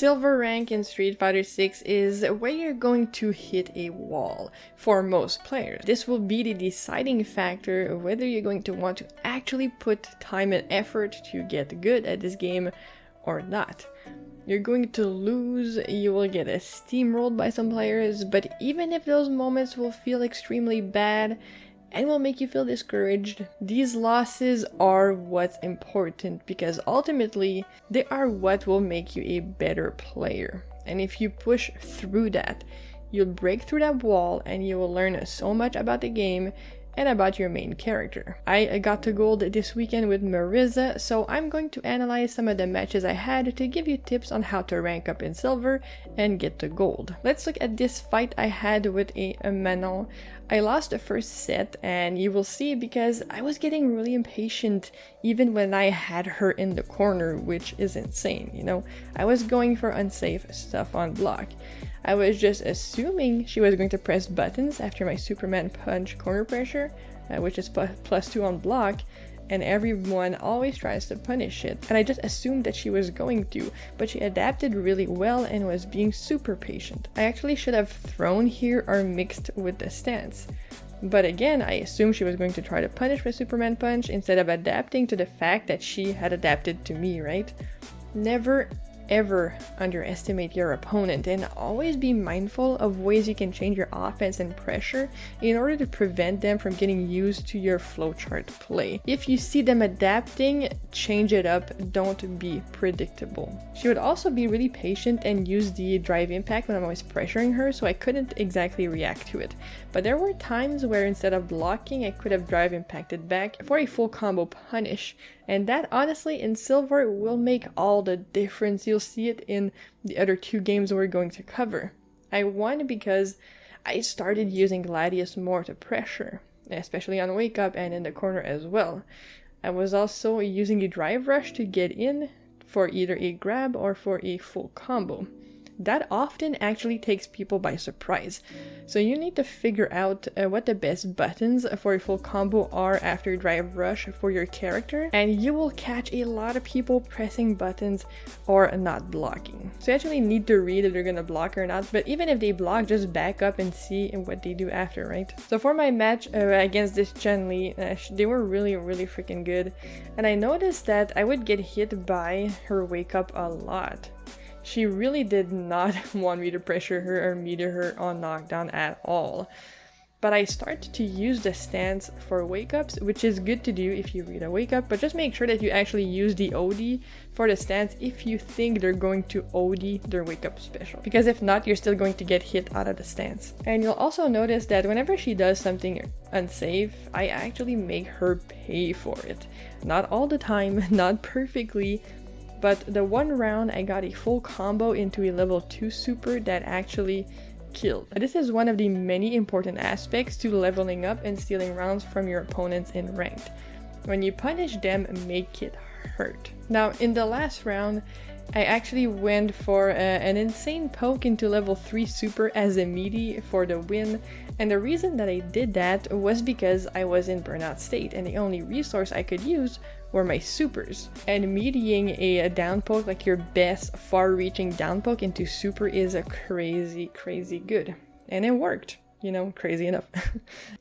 Silver rank in Street Fighter 6 is where you're going to hit a wall for most players. This will be the deciding factor of whether you're going to want to actually put time and effort to get good at this game or not. You're going to lose, you will get steamrolled by some players, but even if those moments will feel extremely bad and will make you feel discouraged, these losses are what's important because ultimately they are what will make you a better player. And if you push through that, you'll break through that wall and you will learn so much about the game and about your main character. I got to gold this weekend with Marisa, so I'm going to analyze some of the matches I had to give you tips on how to rank up in silver and get to gold. Let's look at this fight I had with a Manon. I lost the first set, and you will see because I was getting really impatient even when I had her in the corner, which is insane, you know? I was going for unsafe stuff on block. I was just assuming she was going to press buttons after my Superman punch corner pressure, which is +2 on block, and everyone always tries to punish it. And I just assumed that she was going to, but she adapted really well and was being super patient. I actually should have thrown here or mixed with the stance. But again, I assumed she was going to try to punish my Superman punch instead of adapting to the fact that she had adapted to me, right? Never ever underestimate your opponent and always be mindful of ways you can change your offense and pressure in order to prevent them from getting used to your flowchart play. If you see them adapting, change it up, don't be predictable. She would also be really patient and use the drive impact when I was pressuring her, so I couldn't exactly react to it. But there were times where instead of blocking, I could have drive impacted back for a full combo punish. And that honestly in silver will make all the difference. You'll see it in the other two games we're going to cover. I won because I started using Gladius more to pressure, especially on wake up and in the corner as well. I was also using the drive rush to get in for either a grab or for a full combo. That often actually takes people by surprise. So you need to figure out what the best buttons for a full combo are after drive rush for your character, and you will catch a lot of people pressing buttons or not blocking. So you actually need to read if they're gonna block or not, but even if they block, just back up and see what they do after, right? So for my match against this Chun-Li, they were really freaking good, and I noticed that I would get hit by her wake up a lot. She really did not want me to pressure her or meter her on knockdown at all. But I started to use the stance for wake-ups, which is good to do if you read a wake-up, but just make sure that you actually use the OD for the stance if you think they're going to OD their wake-up special. Because if not, you're still going to get hit out of the stance. And you'll also notice that whenever she does something unsafe, I actually make her pay for it. Not all the time, not perfectly, but the one round I got a full combo into a level 2 super that actually killed. This is one of the many important aspects to leveling up and stealing rounds from your opponents in ranked. When you punish them, make it hurt. Now in the last round, I actually went for an insane poke into level 3 super as a meaty for the win, and the reason that I did that was because I was in burnout state and the only resource I could use were my supers. And meatying a down poke, like your best far-reaching down poke into super, is a crazy good. And it worked, you know, crazy enough.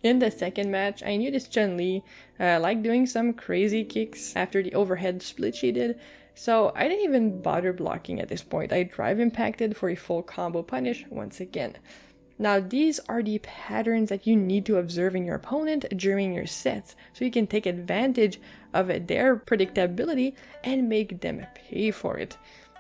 In the second match, I knew this Chun-Li liked doing some crazy kicks after the overhead split she did, so I didn't even bother blocking at this point. I drive impacted for a full combo punish once again. Now these are the patterns that you need to observe in your opponent during your sets, so you can take advantage of their predictability and make them pay for it.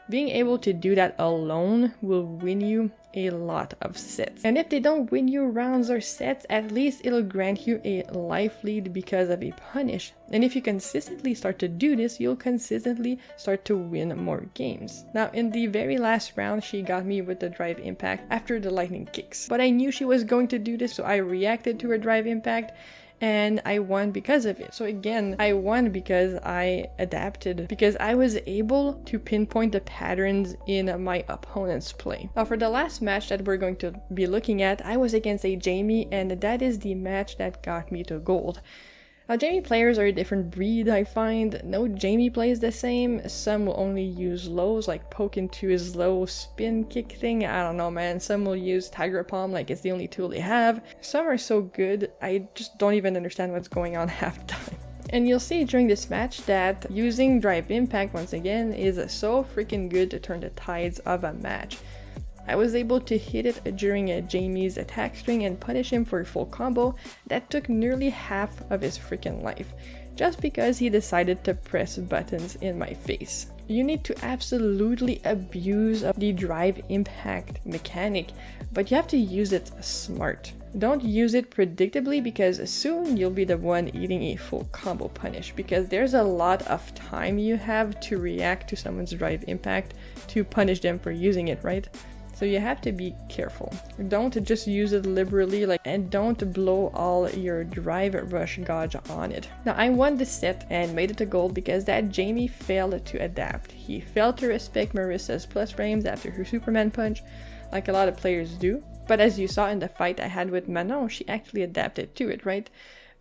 Being able to do that alone will win you a lot of sets. And if they don't win you rounds or sets, at least it'll grant you a life lead because of a punish. And if you consistently start to do this, you'll consistently start to win more games. Now in the very last round, she got me with the drive impact after the lightning kicks. But I knew she was going to do this, so I reacted to her drive impact, and I won because of it. So again, I won because I adapted, because I was able to pinpoint the patterns in my opponent's play. Now for the last match that we're going to be looking at, I was against a Jamie, and that is the match that got me to gold. Now, Jamie players are a different breed, I find. No Jamie plays the same. Some will only use lows, like poke into his low spin kick thing. I don't know, man. Some will use Tiger Palm like it's the only tool they have. Some are so good, I just don't even understand what's going on half the time. And you'll see during this match that using Drive Impact once again is so freaking good to turn the tides of a match. I was able to hit it during Jamie's attack string and punish him for a full combo that took nearly half of his freaking life, just because he decided to press buttons in my face. You need to absolutely abuse the Drive Impact mechanic, but you have to use it smart. Don't use it predictably, because soon you'll be the one eating a full combo punish, because there's a lot of time you have to react to someone's Drive Impact to punish them for using it, right? So you have to be careful. Don't just use it liberally, and don't blow all your drive rush gauge on it. Now, I won this set and made it to gold because that Jamie failed to adapt. He failed to respect Marissa's plus frames after her Superman punch, like a lot of players do. But as you saw in the fight I had with Manon, she actually adapted to it, right?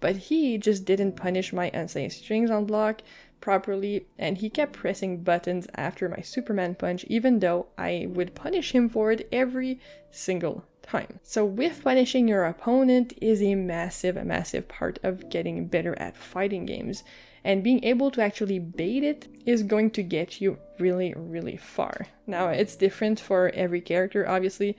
But he just didn't punish my unsafe strings on block properly, and he kept pressing buttons after my Superman punch, even though I would punish him for it every single time. So with punishing your opponent is a massive part of getting better at fighting games, and being able to actually bait it is going to get you really far. Now, it's different for every character, obviously.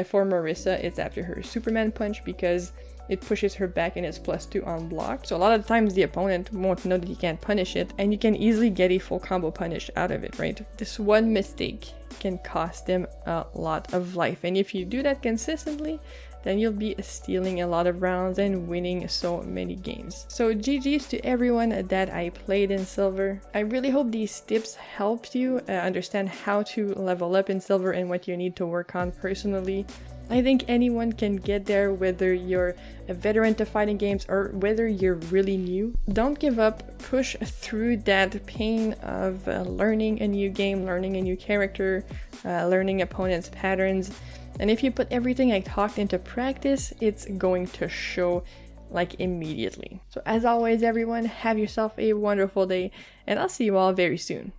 For Marissa, it's after her Superman punch, because it pushes her back and it's +2 on block. So a lot of the times the opponent won't know that you can't punish it, and you can easily get a full combo punish out of it, right? This one mistake can cost them a lot of life, and if you do that consistently, then you'll be stealing a lot of rounds and winning so many games. So GG's to everyone that I played in Silver. I really hope these tips helped you understand how to level up in Silver and what you need to work on personally. I think anyone can get there, whether you're a veteran to fighting games or whether you're really new. Don't give up, push through that pain of learning a new game, learning a new character, learning opponents' patterns. And if you put everything I talked into practice, it's going to show immediately. So as always, everyone, have yourself a wonderful day, and I'll see you all very soon.